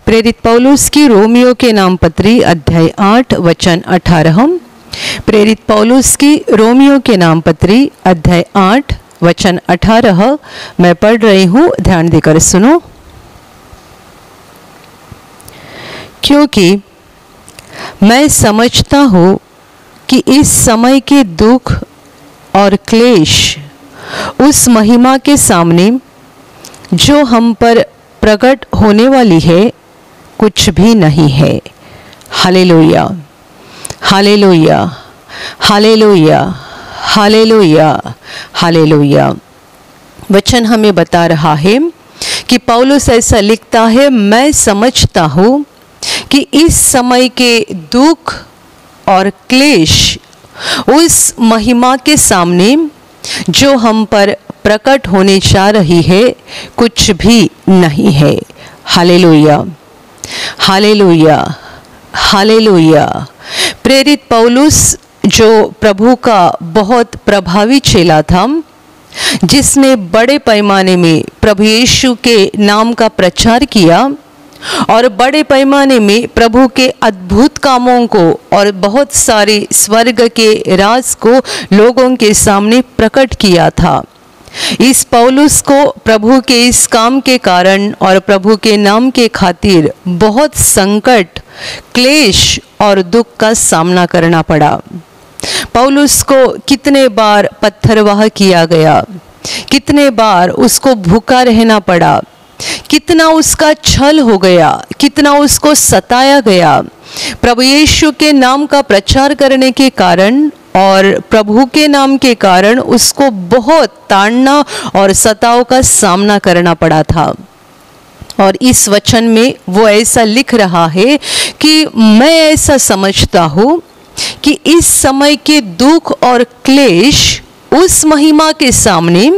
प्रेरित पौलुस की रोमियो के नाम पत्री अध्याय 8 वचन 18। प्रेरित पौलुस की रोमियो के नाम पत्री अध्याय 8 वचन 18 मैं पढ़ रही हूँ, ध्यान देकर सुनो। क्योंकि मैं समझता हूँ कि इस समय के दुख और क्लेश उस महिमा के सामने जो हम पर प्रकट होने वाली है कुछ भी नहीं है। Hallelujah, hallelujah, hallelujah, hallelujah, hallelujah. वचन हमें बता रहा है कि पौलुस ऐसा लिखता है, मैं समझता हूँ कि इस समय के दुख और क्लेश उस महिमा के सामने जो हम पर प्रकट होने जा रही है कुछ भी नहीं है। Hallelujah, hallelujah, hallelujah. प्रेरित पौलुस जो प्रभु का बहुत प्रभावी चेला था, जिसने बड़े पैमाने में प्रभु यीशु के नाम का प्रचार किया और बड़े पैमाने में प्रभु के अद्भुत कामों को और बहुत सारे स्वर्ग के राज को लोगों के सामने प्रकट किया था। इस पौलुस को प्रभु के इस काम के कारण और प्रभु के नाम के खातिर बहुत संकट, क्लेश और दुख का सामना करना पड़ा। पौलुस को कितने बार पत्थरवाह किया गया, कितने बार उसको भूखा रहना पड़ा, कितना उसका छल हो गया, कितना उसको सताया गया। प्रभु यीशु के नाम का प्रचार करने के कारण और प्रभु के नाम के कारण उसको बहुत ताड़ना और सताव का सामना करना पड़ा था। और इस वचन में वो ऐसा लिख रहा है कि मैं ऐसा समझता हूँ कि इस समय के दुख और क्लेश उस महिमा के सामने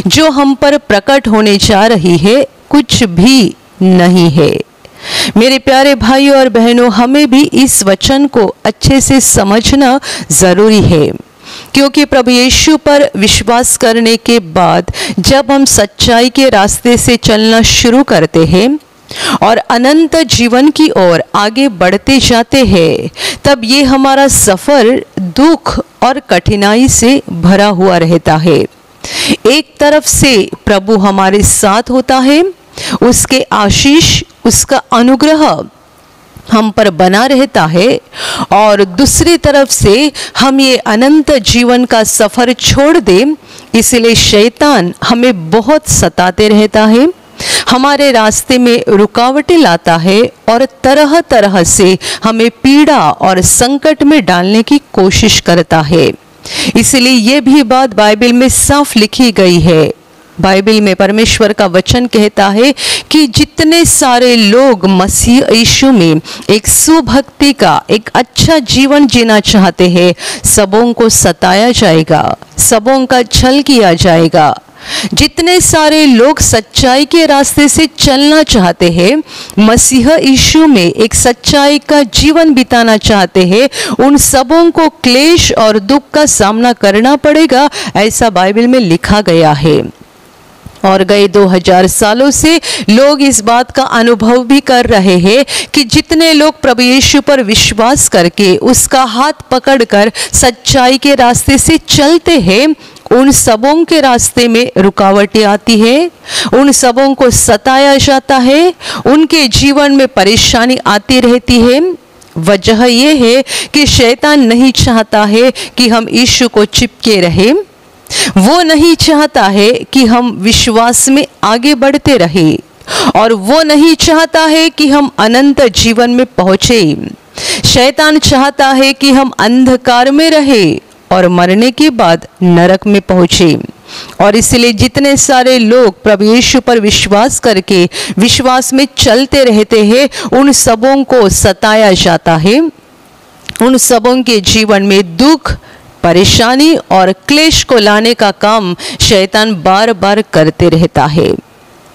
जो हम पर प्रकट होने जा रही है कुछ भी नहीं है। मेरे प्यारे भाइयों और बहनों, हमें भी इस वचन को अच्छे से समझना ज़रूरी है, क्योंकि प्रभु यीशु पर विश्वास करने के बाद जब हम सच्चाई के रास्ते से चलना शुरू करते हैं और अनंत जीवन की ओर आगे बढ़ते जाते हैं, तब ये हमारा सफ़र दुख और कठिनाई से भरा हुआ रहता है। एक तरफ से प्रभु हमारे साथ होता है, उसके आशीष, उसका अनुग्रह हम पर बना रहता है, और दूसरी तरफ से हम ये अनंत जीवन का सफ़र छोड़ दें, इसलिए शैतान हमें बहुत सताते रहता है, हमारे रास्ते में रुकावटें लाता है और तरह तरह से हमें पीड़ा और संकट में डालने की कोशिश करता है। इसलिए ये भी बात बाइबल में साफ लिखी गई है। बाइबल में परमेश्वर का वचन कहता है कि जितने सारे लोग मसीह यीशु में एक सुभक्ति का एक अच्छा जीवन जीना चाहते हैं, सबों को सताया जाएगा, सबों का छल किया जाएगा। जितने सारे लोग सच्चाई के रास्ते से चलना चाहते हैं, मसीह यीशु में एक सच्चाई का जीवन बिताना चाहते हैं, उन सबों को क्लेश और दुख का सामना करना पड़ेगा, ऐसा बाइबल में लिखा गया है। और गए 2000 सालों से लोग इस बात का अनुभव भी कर रहे हैं कि जितने लोग प्रभु यीशु पर विश्वास करके उसका हाथ पकड़कर सच्चाई के रास्ते से चलते हैं, उन सबों के रास्ते में रुकावटें आती है, उन सबों को सताया जाता है, उनके जीवन में परेशानी आती रहती है। वजह यह है कि शैतान नहीं चाहता है कि हम यीशु को चिपके रहें, वो नहीं चाहता है कि हम विश्वास में आगे बढ़ते रहें, और वो नहीं चाहता है कि हम अनंत जीवन में पहुँचे। शैतान चाहता है कि हम अंधकार में रहें और मरने के बाद नरक में पहुँचे। और इसलिए जितने सारे लोग प्रभु यीशु पर विश्वास करके विश्वास में चलते रहते हैं, उन सबों को सताया जाता है, उन सबों के जीवन में दुख, परेशानी और क्लेश को लाने का काम शैतान बार बार करते रहता है।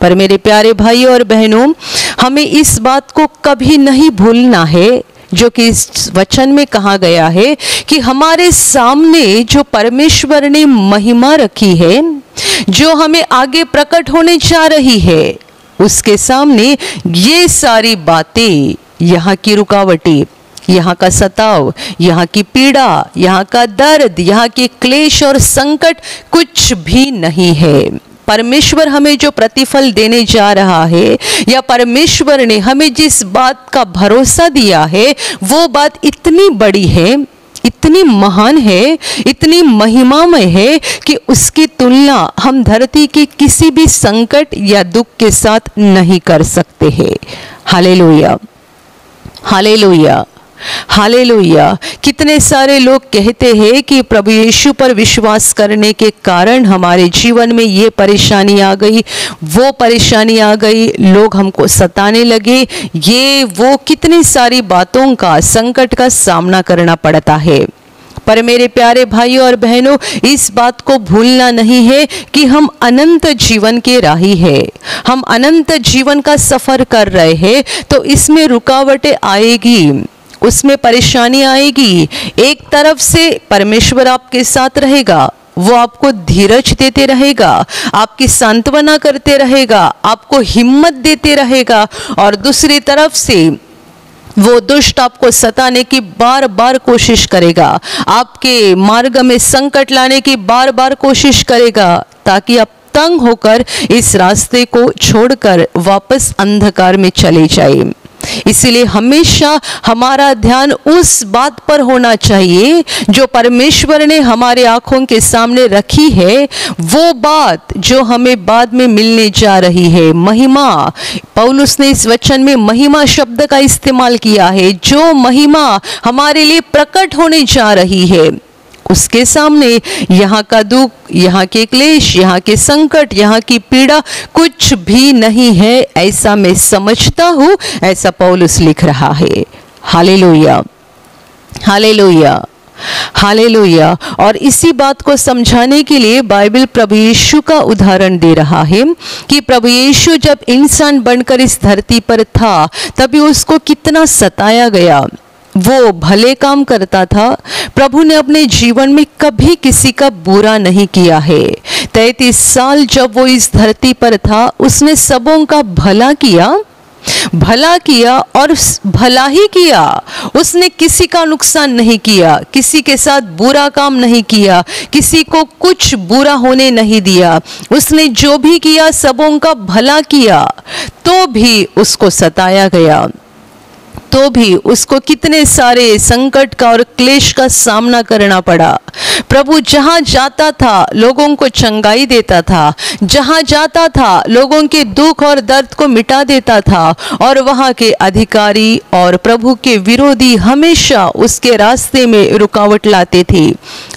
पर मेरे प्यारे भाइयों और बहनों, हमें इस बात को कभी नहीं भूलना है जो कि इस वचन में कहा गया है कि हमारे सामने जो परमेश्वर ने महिमा रखी है, जो हमें आगे प्रकट होने जा रही है, उसके सामने ये सारी बातें, यहाँ की रुकावटें, यहाँ का सताव, यहाँ की पीड़ा, यहाँ का दर्द, यहाँ के क्लेश और संकट कुछ भी नहीं है। परमेश्वर हमें जो प्रतिफल देने जा रहा है, या परमेश्वर ने हमें जिस बात का भरोसा दिया है, वो बात इतनी बड़ी है, इतनी महान है, इतनी महिमामय है कि उसकी तुलना हम धरती के किसी भी संकट या दुख के साथ नहीं कर सकते हैं। Hallelujah, hallelujah, hallelujah. कितने सारे लोग कहते हैं कि प्रभु यीशु पर विश्वास करने के कारण हमारे जीवन में ये परेशानी आ गई, वो परेशानी आ गई, लोग हमको सताने लगे, ये वो कितनी सारी बातों का, संकट का सामना करना पड़ता है। पर मेरे प्यारे भाइयों और बहनों, इस बात को भूलना नहीं है कि हम अनंत जीवन के राही है, हम अनंत जीवन का सफर कर रहे हैं। तो इसमें रुकावटें आएगी, उसमें परेशानी आएगी। एक तरफ से परमेश्वर आपके साथ रहेगा, वो आपको धीरज देते रहेगा, आपकी सांत्वना करते रहेगा, आपको हिम्मत देते रहेगा, और दूसरी तरफ से वो दुष्ट आपको सताने की बार बार कोशिश करेगा, आपके मार्ग में संकट लाने की बार बार कोशिश करेगा, ताकि आप तंग होकर इस रास्ते को छोड़कर वापस अंधकार में चले जाए। इसलिए हमेशा हमारा ध्यान उस बात पर होना चाहिए जो परमेश्वर ने हमारे आंखों के सामने रखी है, वो बात जो हमें बाद में मिलने जा रही है, महिमा। पौलुस ने इस वचन में महिमा शब्द का इस्तेमाल किया है, जो महिमा हमारे लिए प्रकट होने जा रही है। उसके सामने यहाँ का दुख, यहाँ के क्लेश, यहाँ के संकट, यहाँ की पीड़ा कुछ भी नहीं है, ऐसा मैं समझता हूँ, ऐसा पौलुस लिख रहा है। Hallelujah, hallelujah, hallelujah. और इसी बात को समझाने के लिए बाइबल प्रभु यीशु का उदाहरण दे रहा है कि प्रभु यीशु जब इंसान बनकर इस धरती पर था, तभी उसको कितना सताया गया। वो भले काम करता था, प्रभु ने अपने जीवन में कभी किसी का बुरा नहीं किया है। 33 साल जब वो इस धरती पर था, उसने सबों का भला किया, भला किया और भला ही किया। उसने किसी का नुकसान नहीं किया, किसी के साथ बुरा काम नहीं किया, किसी को कुछ बुरा होने नहीं दिया। उसने जो भी किया सबों का भला किया, तो भी उसको सताया गया, तो भी उसको कितने सारे संकट का और क्लेश का सामना करना पड़ा। प्रभु जहाँ जाता था लोगों को चंगाई देता था, जहाँ जाता था लोगों के दुख और दर्द को मिटा देता था, और वहाँ के अधिकारी और प्रभु के विरोधी हमेशा उसके रास्ते में रुकावट लाते थे,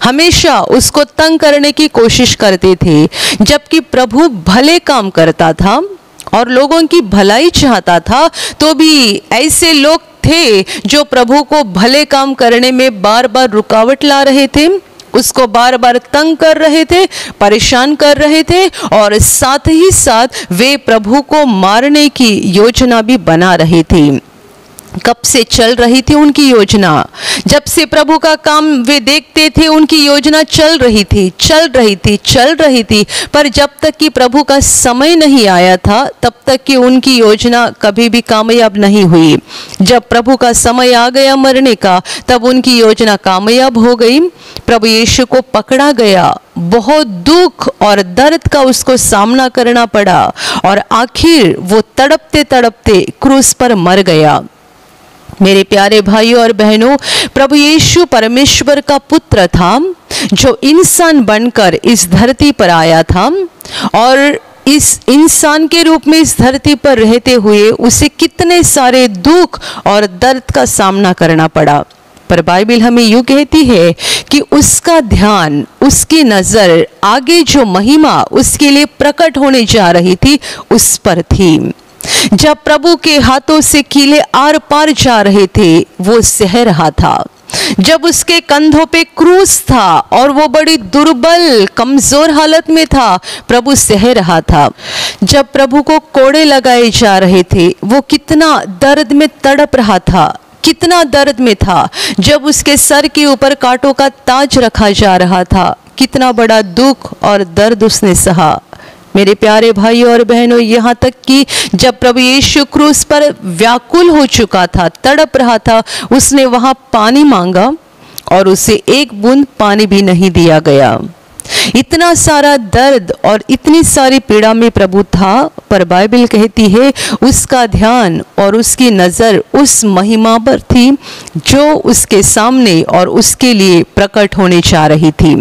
हमेशा उसको तंग करने की कोशिश करते थे। जबकि प्रभु भले काम करता था और लोगों की भलाई चाहता था, तो भी ऐसे लोग थे जो प्रभु को भले काम करने में बार बार रुकावट ला रहे थे, उसको बार बार तंग कर रहे थे, परेशान कर रहे थे, और साथ ही साथ वे प्रभु को मारने की योजना भी बना रहे थे। कब से चल रही थी उनकी योजना? जब से प्रभु का काम वे देखते थे, उनकी योजना चल रही थी, चल रही थी, चल रही थी। पर जब तक कि प्रभु का समय नहीं आया था, तब तक कि उनकी योजना कभी भी कामयाब नहीं हुई। जब प्रभु का समय आ गया मरने का, तब उनकी योजना कामयाब हो गई। प्रभु यीशु को पकड़ा गया, बहुत दुख और दर्द का उसको सामना करना पड़ा, और आखिर वो तड़पते तड़पते क्रूस पर मर गया। मेरे प्यारे भाइयों और बहनों, प्रभु यीशु परमेश्वर का पुत्र था, जो इंसान बनकर इस धरती पर आया था, और इस इंसान के रूप में इस धरती पर रहते हुए उसे कितने सारे दुख और दर्द का सामना करना पड़ा। पर बाइबल हमें यूं कहती है कि उसका ध्यान, उसकी नजर आगे जो महिमा उसके लिए प्रकट होने जा रही थी, उस पर थी। जब प्रभु के हाथों से कीले आर पार जा रहे थे, वो सह रहा था। जब उसके कंधों पे क्रूस था और वो बड़ी दुर्बल कमजोर हालत में था, प्रभु सह रहा था। जब प्रभु को कोड़े लगाए जा रहे थे, वो कितना दर्द में तड़प रहा था, कितना दर्द में था। जब उसके सर के ऊपर कांटों का ताज रखा जा रहा था, कितना बड़ा दुख और दर्द उसने सहा। मेरे प्यारे भाइयों और बहनों, यहाँ तक कि जब प्रभु यीशु क्रूस पर व्याकुल हो चुका था, तड़प रहा था, उसने वहाँ पानी मांगा और उसे एक बूंद पानी भी नहीं दिया गया। इतना सारा दर्द और इतनी सारी पीड़ा में प्रभु था, पर बाइबल कहती है उसका ध्यान और उसकी नज़र उस महिमा पर थी जो उसके सामने और उसके लिए प्रकट होने जा रही थी।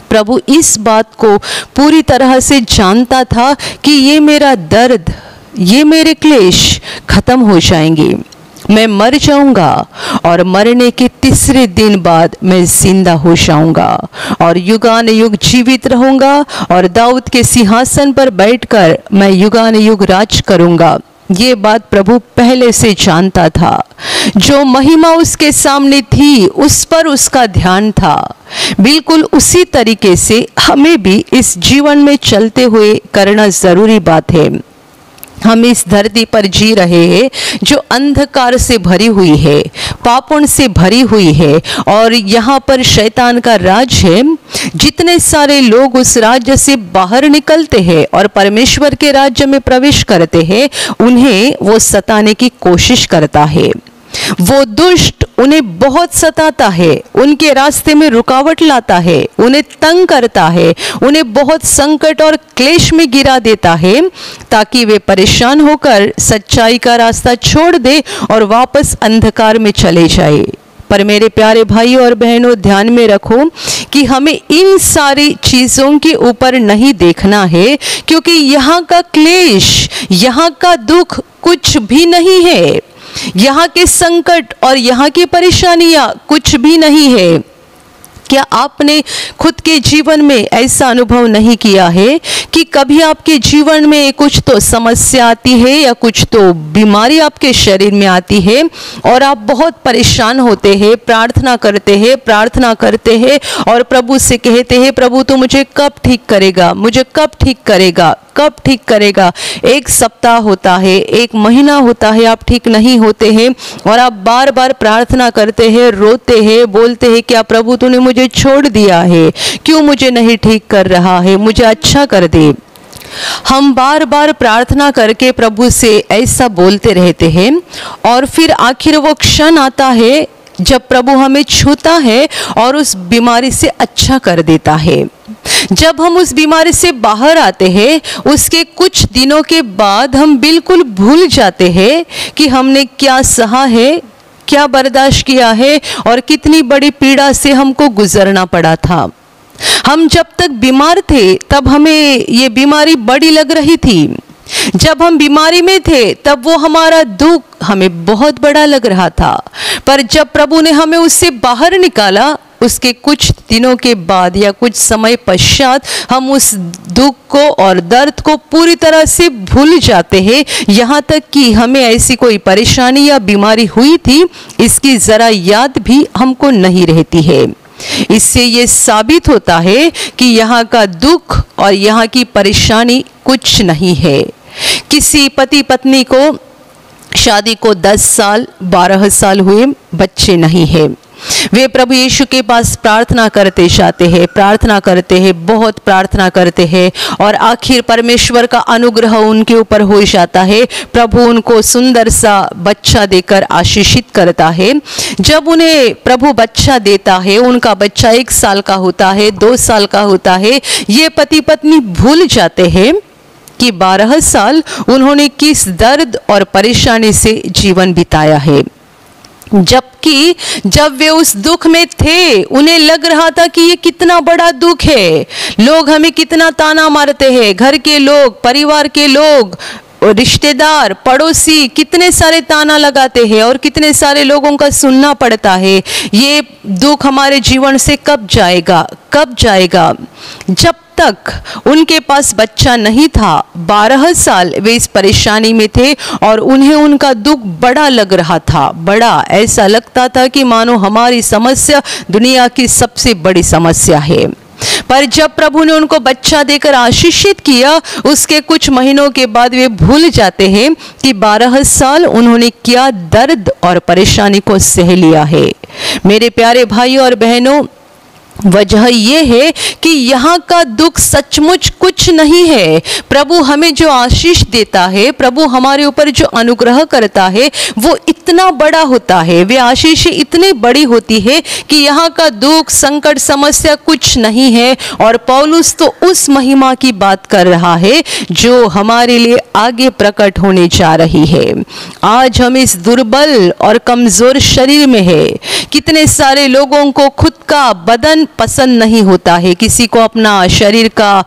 प्रभु इस बात को पूरी तरह से जानता था कि ये मेरा दर्द, ये मेरे क्लेश खत्म हो जाएंगे, मैं मर जाऊंगा और मरने के तीसरे दिन बाद मैं जिंदा हो जाऊंगा और युगान युग जीवित रहूंगा और दाऊद के सिंहासन पर बैठकर मैं युगान युग राज करूंगा। ये बात प्रभु पहले से जानता था। जो महिमा उसके सामने थी उस पर उसका ध्यान था। बिल्कुल उसी तरीके से हमें भी इस जीवन में चलते हुए करना जरूरी बात है। हम इस धरती पर जी रहे हैं जो अंधकार से भरी हुई है, पापों से भरी हुई है और यहाँ पर शैतान का राज है। जितने सारे लोग उस राज्य से बाहर निकलते हैं और परमेश्वर के राज्य में प्रवेश करते हैं, उन्हें वो सताने की कोशिश करता है। वो दुष्ट उन्हें बहुत सताता है, उनके रास्ते में रुकावट लाता है, उन्हें तंग करता है, उन्हें बहुत संकट और क्लेश में गिरा देता है ताकि वे परेशान होकर सच्चाई का रास्ता छोड़ दे और वापस अंधकार में चले जाए। पर मेरे प्यारे भाइयों और बहनों, ध्यान में रखो कि हमें इन सारी चीज़ों के ऊपर नहीं देखना है, क्योंकि यहाँ का क्लेश, यहाँ का दुख कुछ भी नहीं है। यहाँ के संकट और यहाँ की परेशानियां कुछ भी नहीं है। क्या आपने खुद के जीवन में ऐसा अनुभव नहीं किया है कि कभी आपके जीवन में कुछ तो समस्या आती है या कुछ तो बीमारी आपके शरीर में आती है और आप बहुत परेशान होते हैं, प्रार्थना करते हैं और प्रभु से कहते हैं, प्रभु तो मुझे कब ठीक करेगा, मुझे कब ठीक करेगा, कब ठीक करेगा। एक सप्ताह होता है, एक महीना होता है, आप ठीक नहीं होते हैं और आप बार बार प्रार्थना करते हैं, रोते हैं, बोलते हैं, क्या प्रभु तूने मुझे छोड़ दिया है, क्यों मुझे नहीं ठीक कर रहा है, मुझे अच्छा कर दे। हम बार बार प्रार्थना करके प्रभु से ऐसा बोलते रहते हैं और फिर आखिर वो क्षण आता है जब प्रभु हमें छूता है और उस बीमारी से अच्छा कर देता है। जब हम उस बीमारी से बाहर आते हैं, उसके कुछ दिनों के बाद हम बिल्कुल भूल जाते हैं कि हमने क्या सहा है, क्या बर्दाश्त किया है और कितनी बड़ी पीड़ा से हमको गुजरना पड़ा था। हम जब तक बीमार थे तब हमें ये बीमारी बड़ी लग रही थी। जब हम बीमारी में थे तब वो हमारा दुख हमें बहुत बड़ा लग रहा था। पर जब प्रभु ने हमें उससे बाहर निकाला, उसके कुछ दिनों के बाद या कुछ समय पश्चात हम उस दुख को और दर्द को पूरी तरह से भूल जाते हैं। यहाँ तक कि हमें ऐसी कोई परेशानी या बीमारी हुई थी इसकी ज़रा याद भी हमको नहीं रहती है। इससे ये साबित होता है कि यहाँ का दुख और यहाँ की परेशानी कुछ नहीं है। किसी पति पत्नी को शादी को 10 साल 12 साल हुए, बच्चे नहीं है। वे प्रभु यीशु के पास प्रार्थना करते जाते हैं, प्रार्थना करते हैं, बहुत प्रार्थना करते हैं और आखिर परमेश्वर का अनुग्रह उनके ऊपर हो जाता है। प्रभु उनको सुंदर सा बच्चा देकर आशीषित करता है। जब उन्हें प्रभु बच्चा देता है, उनका बच्चा 1 साल का होता है, 2 साल का होता है, ये पति पत्नी भूल जाते हैं कि 12 साल उन्होंने किस दर्द और परेशानी से जीवन बिताया है। जबकि जब वे उस दुख में थे, उन्हें लग रहा था कि ये कितना बड़ा दुख है, लोग हमें कितना ताना मारते हैं, घर के लोग, परिवार के लोग, रिश्तेदार, पड़ोसी कितने सारे ताना लगाते हैं और कितने सारे लोगों का सुनना पड़ता है। ये दुख हमारे जीवन से कब जाएगा, कब जाएगा। जब तक उनके पास बच्चा नहीं था, 12 साल वे इस परेशानी में थे और उन्हें उनका दुख बड़ा लग रहा था। बड़ा ऐसा लगता था कि मानो हमारी समस्या दुनिया की सबसे बड़ी समस्या है। पर जब प्रभु ने उनको बच्चा देकर आशीषित किया, उसके कुछ महीनों के बाद वे भूल जाते हैं कि 12 साल उन्होंने क्या दर्द और परेशानी को सह लिया है। मेरे प्यारे भाइयों और बहनों, वजह ये है कि यहाँ का दुख सचमुच कुछ नहीं है। प्रभु हमें जो आशीष देता है, प्रभु हमारे ऊपर जो अनुग्रह करता है, वो इतना बड़ा होता है, वे आशीष इतनी बड़ी होती है कि यहाँ का दुख, संकट, समस्या कुछ नहीं है। और पौलुस तो उस महिमा की बात कर रहा है जो हमारे लिए आगे प्रकट होने जा रही है। आज हम इस दुर्बल और कमजोर शरीर में है। कितने सारे लोगों को खुद का बदन पसंद नहीं होता है, किसी को अपना शरीर का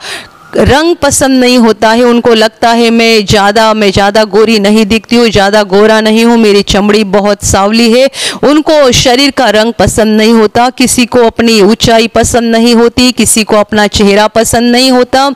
रंग पसंद नहीं होता है। उनको लगता है मैं ज़्यादा गोरी नहीं दिखती हूँ, ज़्यादा गोरा नहीं हूँ, मेरी चमड़ी बहुत सांवली है। उनको शरीर का रंग पसंद नहीं होता, किसी को अपनी ऊंचाई पसंद नहीं होती, किसी को अपना चेहरा पसंद नहीं होता।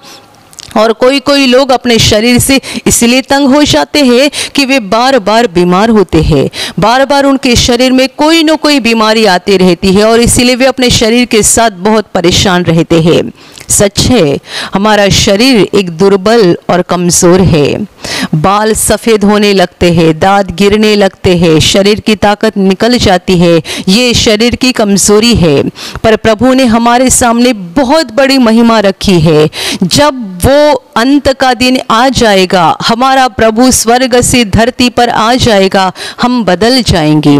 और कोई लोग अपने शरीर से इसलिए तंग हो जाते हैं कि वे बार बार बीमार होते हैं, बार बार उनके शरीर में कोई न कोई बीमारी आती रहती है और इसीलिए वे अपने शरीर के साथ बहुत परेशान रहते हैं। सच है, हमारा शरीर एक दुर्बल और कमज़ोर है। बाल सफ़ेद होने लगते हैं, दांत गिरने लगते हैं, शरीर की ताकत निकल जाती है। ये शरीर की कमज़ोरी है, पर प्रभु ने हमारे सामने बहुत बड़ी महिमा रखी है। जब वो अंत का दिन आ जाएगा, हमारा प्रभु स्वर्ग से धरती पर आ जाएगा, हम बदल जाएंगे।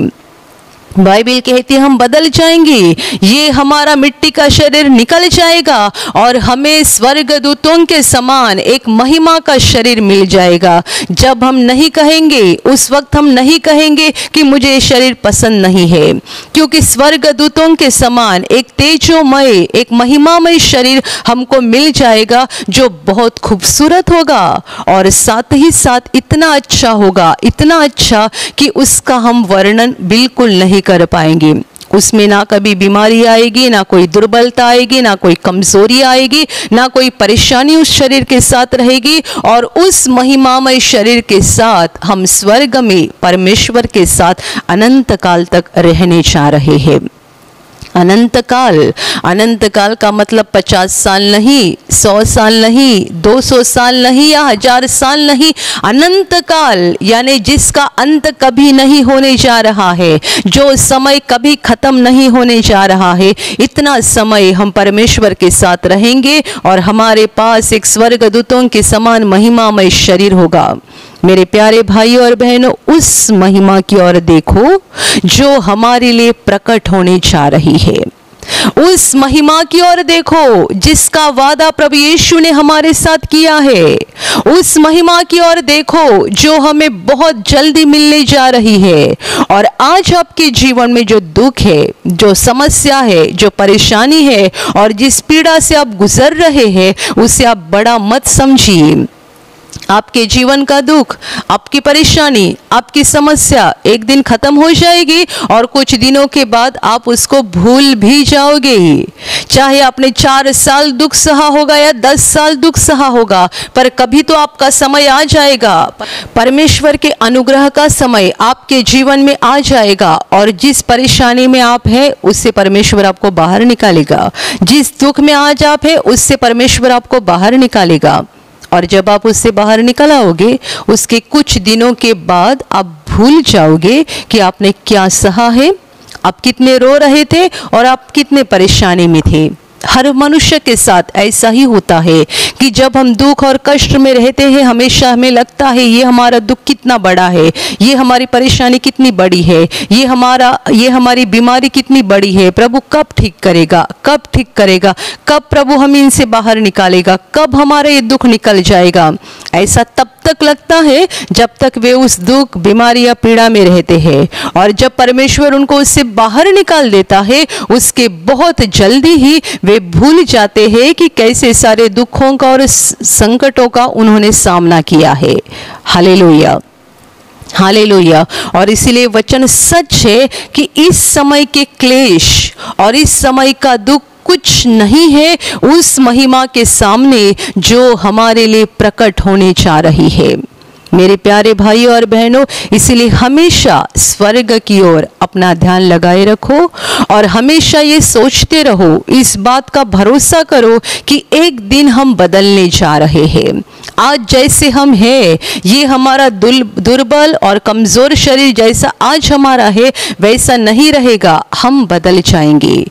बाइबल कहती है हम बदल जाएंगे, ये हमारा मिट्टी का शरीर निकल जाएगा और हमें स्वर्गदूतों के समान एक महिमा का शरीर मिल जाएगा। जब हम नहीं कहेंगे, उस वक्त हम नहीं कहेंगे कि मुझे ये शरीर पसंद नहीं है, क्योंकि स्वर्गदूतों के समान एक तेजोमय, एक महिमामय शरीर हमको मिल जाएगा जो बहुत खूबसूरत होगा और साथ ही साथ इतना अच्छा होगा, इतना अच्छा कि उसका हम वर्णन बिल्कुल नहीं कर पाएंगे। उसमें ना कभी बीमारी आएगी, ना कोई दुर्बलता आएगी, ना कोई कमजोरी आएगी, ना कोई परेशानी उस शरीर के साथ रहेगी। और उस महिमामय शरीर के साथ हम स्वर्ग में परमेश्वर के साथ अनंत काल तक रहने जा रहे हैं। अनंत काल का मतलब 50 साल नहीं, 100 साल नहीं, 200 साल नहीं या 1000 साल नहीं, अनंत काल यानी जिसका अंत कभी नहीं होने जा रहा है, जो समय कभी खत्म नहीं होने जा रहा है। इतना समय हम परमेश्वर के साथ रहेंगे और हमारे पास एक स्वर्गदूतों के समान महिमामय शरीर होगा। मेरे प्यारे भाइयों और बहनों, उस महिमा की ओर देखो जो हमारे लिए प्रकट होने जा रही है। उस महिमा की ओर देखो जिसका वादा प्रभु यीशु ने हमारे साथ किया है। उस महिमा की ओर देखो जो हमें बहुत जल्दी मिलने जा रही है। और आज आपके जीवन में जो दुख है, जो समस्या है, जो परेशानी है और जिस पीड़ा से आप गुजर रहे हैं, उसे आप बड़ा मत समझिए। आपके जीवन का दुख, आपकी परेशानी, आपकी समस्या एक दिन खत्म हो जाएगी और कुछ दिनों के बाद आप उसको भूल भी जाओगे। चाहे आपने 4 साल दुख सहा होगा या 10 साल दुख सहा होगा, पर कभी तो आपका समय आ जाएगा, परमेश्वर के अनुग्रह का समय आपके जीवन में आ जाएगा और जिस परेशानी में आप हैं उससे परमेश्वर आपको बाहर निकालेगा। जिस दुख में आज आप हैं उससे परमेश्वर आपको बाहर निकालेगा। और जब आप उससे बाहर निकल आओगे, उसके कुछ दिनों के बाद आप भूल जाओगे कि आपने क्या सहा है, आप कितने रो रहे थे और आप कितने परेशानी में थे। हर मनुष्य के साथ ऐसा ही होता है कि जब हम दुख और कष्ट में रहते हैं, हमेशा हमें लगता है ये हमारा दुख कितना बड़ा है, ये हमारी परेशानी कितनी बड़ी है, ये हमारी बीमारी कितनी बड़ी है। प्रभु कब ठीक करेगा, कब ठीक करेगा, कब प्रभु हम इनसे बाहर निकालेगा, कब हमारा ये दुख निकल जाएगा। ऐसा तब तक लगता है जब तक वे उस दुख, बीमारी या पीड़ा में रहते हैं। और जब परमेश्वर उनको उससे बाहर निकाल देता है, उसके बहुत जल्दी ही वे भूल जाते हैं कि कैसे सारे दुखों का और संकटों का उन्होंने सामना किया है। Hallelujah, hallelujah. और इसीलिए वचन सच है कि इस समय के क्लेश और इस समय का दुख कुछ नहीं है उस महिमा के सामने जो हमारे लिए प्रकट होने जा रही है। मेरे प्यारे भाइयों और बहनों, इसलिए हमेशा स्वर्ग की ओर अपना ध्यान लगाए रखो और हमेशा ये सोचते रहो, इस बात का भरोसा करो कि एक दिन हम बदलने जा रहे हैं। आज जैसे हम हैं, ये हमारा दुर्बल और कमज़ोर शरीर जैसा आज हमारा है वैसा नहीं रहेगा, हम बदल जाएंगे।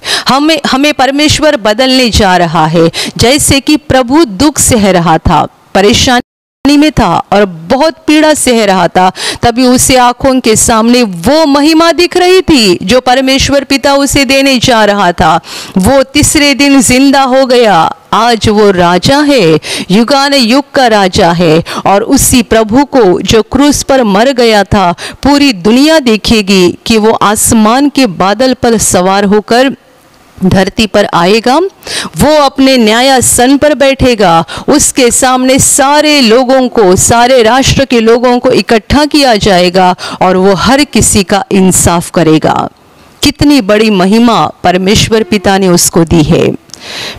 हमें परमेश्वर बदलने जा रहा है। जैसे कि प्रभु दुख सह रहा था, परेशानी में था और बहुत पीड़ा सह रहा था, तभी उसे आंखों के सामने वो महिमा दिख रही थी जो परमेश्वर पिता उसे देने जा रहा था। वो तीसरे दिन जिंदा हो गया। आज वो राजा है, युगान युग का राजा है। और उसी प्रभु को जो क्रूस पर मर गया था, पूरी दुनिया देखेगी कि वो आसमान के बादल पर सवार होकर धरती पर आएगा। वो अपने न्यायासन पर बैठेगा। उसके सामने सारे लोगों को, सारे राष्ट्र के लोगों को इकट्ठा किया जाएगा और वो हर किसी का इंसाफ करेगा। कितनी बड़ी महिमा परमेश्वर पिता ने उसको दी है।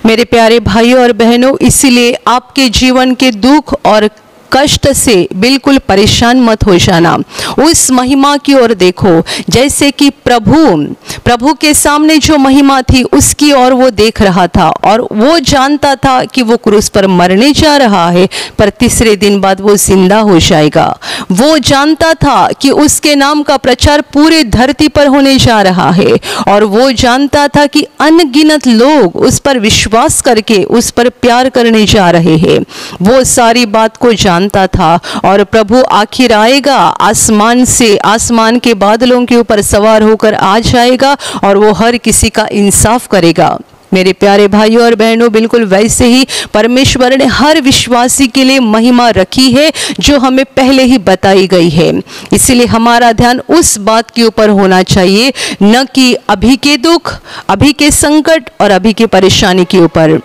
मेरे प्यारे भाइयों और बहनों, इसलिए आपके जीवन के दुख और कष्ट से बिल्कुल परेशान मत हो जाना। उस महिमा की ओर देखो। जैसे कि प्रभु के सामने जो महिमा थी उसकी ओर वो देख रहा था और वो जानता था कि वो क्रूस पर मरने जा रहा है, पर तीसरे दिन बाद वो जिंदा हो जाएगा। वो जानता था कि उसके नाम का प्रचार पूरे धरती पर होने जा रहा है और वो जानता था कि अनगिनत लोग उस पर विश्वास करके उस पर प्यार करने जा रहे हैं। वो सारी बात को जानता था और प्रभु आखिर आएगा, आसमान के बादलों के ऊपर सवार होकर आ जाएगा और वो हर किसी का इंसाफ करेगा। मेरे प्यारे भाइयों और बहनों, बिल्कुल वैसे ही परमेश्वर ने हर विश्वासी के लिए महिमा रखी है जो हमें पहले ही बताई गई है। इसलिए हमारा ध्यान उस बात के ऊपर होना चाहिए, न कि अभी के दुख, अभी के संकट और अभी की परेशानी के ऊपर।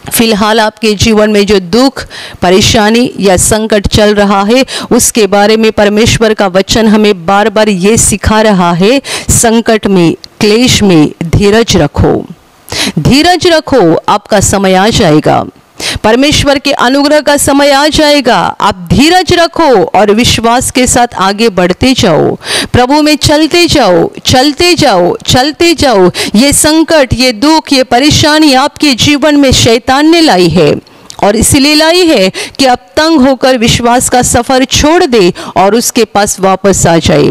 फिलहाल आपके जीवन में जो दुख, परेशानी या संकट चल रहा है, उसके बारे में परमेश्वर का वचन हमें बार बार ये सिखा रहा है। संकट में, क्लेश में धीरज रखो, धीरज रखो, आपका समय आ जाएगा। परमेश्वर के अनुग्रह का समय आ जाएगा। आप धीरज रखो और विश्वास के साथ आगे बढ़ते जाओ। प्रभु में चलते जाओ, चलते जाओ, चलते जाओ। ये संकट, ये दुख, ये परेशानी आपके जीवन में शैतान ने लाई है और इसलिए लाई है कि आप तंग होकर विश्वास का सफर छोड़ दे और उसके पास वापस आ जाए।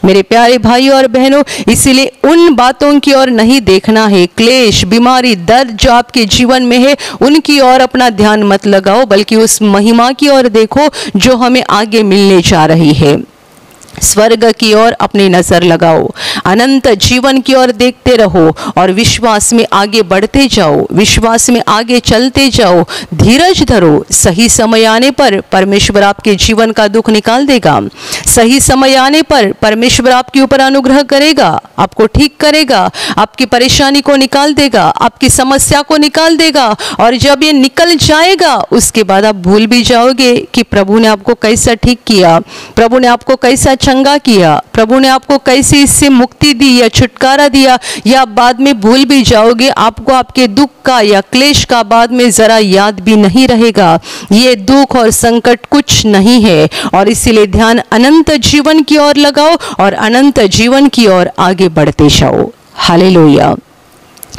मेरे प्यारे भाइयों और बहनों, इसीलिए उन बातों की ओर नहीं देखना है। क्लेश, बीमारी, दर्द जो आपके जीवन में है, उनकी ओर अपना ध्यान मत लगाओ, बल्कि उस महिमा की ओर देखो जो हमें आगे मिलने जा रही है। स्वर्ग की ओर अपनी नजर लगाओ, अनंत जीवन की ओर देखते रहो और विश्वास में आगे बढ़ते जाओ, विश्वास में आगे चलते जाओ। धीरज धरो, सही समय आने पर परमेश्वर आपके जीवन का दुख निकाल देगा। सही समय आने पर परमेश्वर आपके ऊपर अनुग्रह करेगा, आपको ठीक करेगा, आपकी परेशानी को निकाल देगा, आपकी समस्या को निकाल देगा। और जब ये निकल जाएगा, उसके बाद आप भूल भी जाओगे कि प्रभु ने आपको कैसा ठीक किया, प्रभु ने आपको कैसा चंगा किया, प्रभु ने आपको कैसे इससे मुक्ति दी या छुटकारा दिया, या बाद में भूल भी जाओगे। आपको आपके दुख का या क्लेश का बाद में जरा याद भी नहीं रहेगा। ये दुख और संकट कुछ नहीं है और इसीलिए ध्यान अनंत जीवन की ओर लगाओ और अनंत जीवन की ओर आगे बढ़ते जाओ। Hallelujah,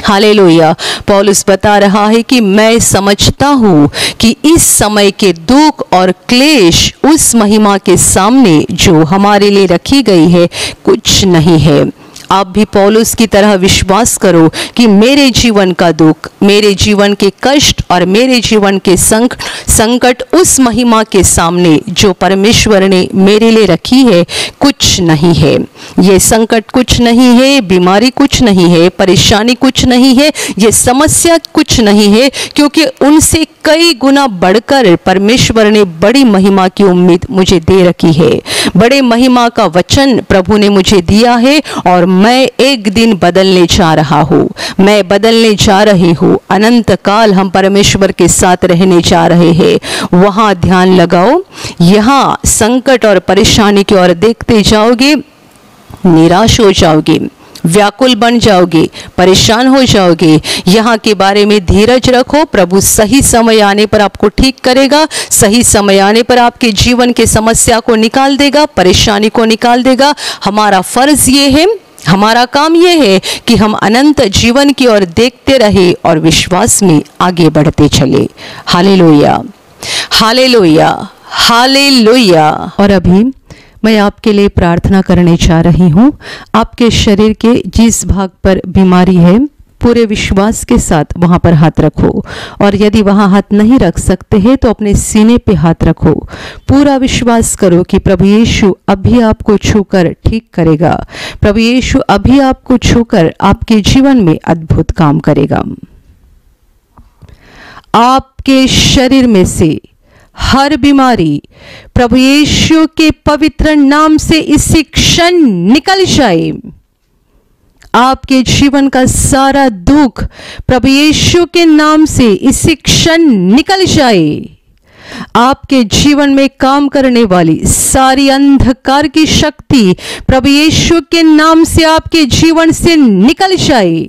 hallelujah. पौलुस बता रहा है कि मैं समझता हूँ कि इस समय के दुख और क्लेश उस महिमा के सामने जो हमारे लिए रखी गई है कुछ नहीं है। आप भी पौलुस की तरह विश्वास करो कि मेरे जीवन का दुख, मेरे जीवन के कष्ट और मेरे जीवन के संकट उस महिमा के सामने जो परमेश्वर ने मेरे लिए रखी है कुछ नहीं है। ये संकट कुछ नहीं है, बीमारी कुछ नहीं है, परेशानी कुछ नहीं है, ये समस्या कुछ नहीं है, क्योंकि उनसे कई गुना बढ़कर परमेश्वर ने बड़ी महिमा की उम्मीद मुझे दे रखी है। बड़े महिमा का वचन प्रभु ने मुझे दिया है और मैं एक दिन बदलने जा रहा हूँ, मैं बदलने जा रही हूँ। अनंत काल हम परमेश्वर के साथ रहने जा रहे हैं। वहाँ ध्यान लगाओ, यहाँ संकट और परेशानी की ओर देखते जाओगे, निराश हो जाओगे, व्याकुल बन जाओगे, परेशान हो जाओगे। यहाँ के बारे में धीरज रखो, प्रभु सही समय आने पर आपको ठीक करेगा, सही समय आने पर आपके जीवन के समस्या को निकाल देगा, परेशानी को निकाल देगा। हमारा फर्ज ये है, हमारा काम ये है कि हम अनंत जीवन की ओर देखते रहे और विश्वास में आगे बढ़ते चले। Hallelujah, hallelujah, hallelujah. और अभी मैं आपके लिए प्रार्थना करने जा रही हूँ। आपके शरीर के जिस भाग पर बीमारी है, पूरे विश्वास के साथ वहाँ पर हाथ रखो, और यदि वहाँ हाथ नहीं रख सकते हैं तो अपने सीने पे हाथ रखो। पूरा विश्वास करो कि प्रभु यीशु अभी आपको छूकर ठीक करेगा। प्रभु यीशु अभी आपको छूकर आपके जीवन में अद्भुत काम करेगा। आपके शरीर में से हर बीमारी प्रभु यीशु के पवित्र नाम से इसी क्षण निकल जाए। आपके जीवन का सारा दुख प्रभु यीशु के नाम से इसी क्षण निकल जाए। आपके जीवन में काम करने वाली सारी अंधकार की शक्ति प्रभु यीशु के नाम से आपके जीवन से निकल जाए।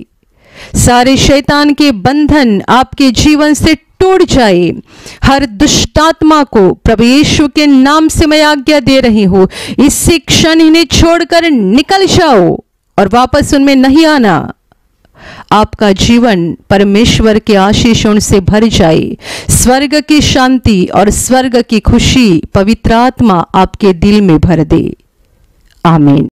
सारे शैतान के बंधन आपके जीवन से टूट जाए। हर दुष्टात्मा को प्रभु यीशु के नाम से मैं आज्ञा दे रही हूं, इसी क्षण इन्हें छोड़कर निकल जाओ और वापस उनमें नहीं आना। आपका जीवन परमेश्वर के आशीषों से भर जाए। स्वर्ग की शांति और स्वर्ग की खुशी पवित्र आत्मा आपके दिल में भर दे। आमीन।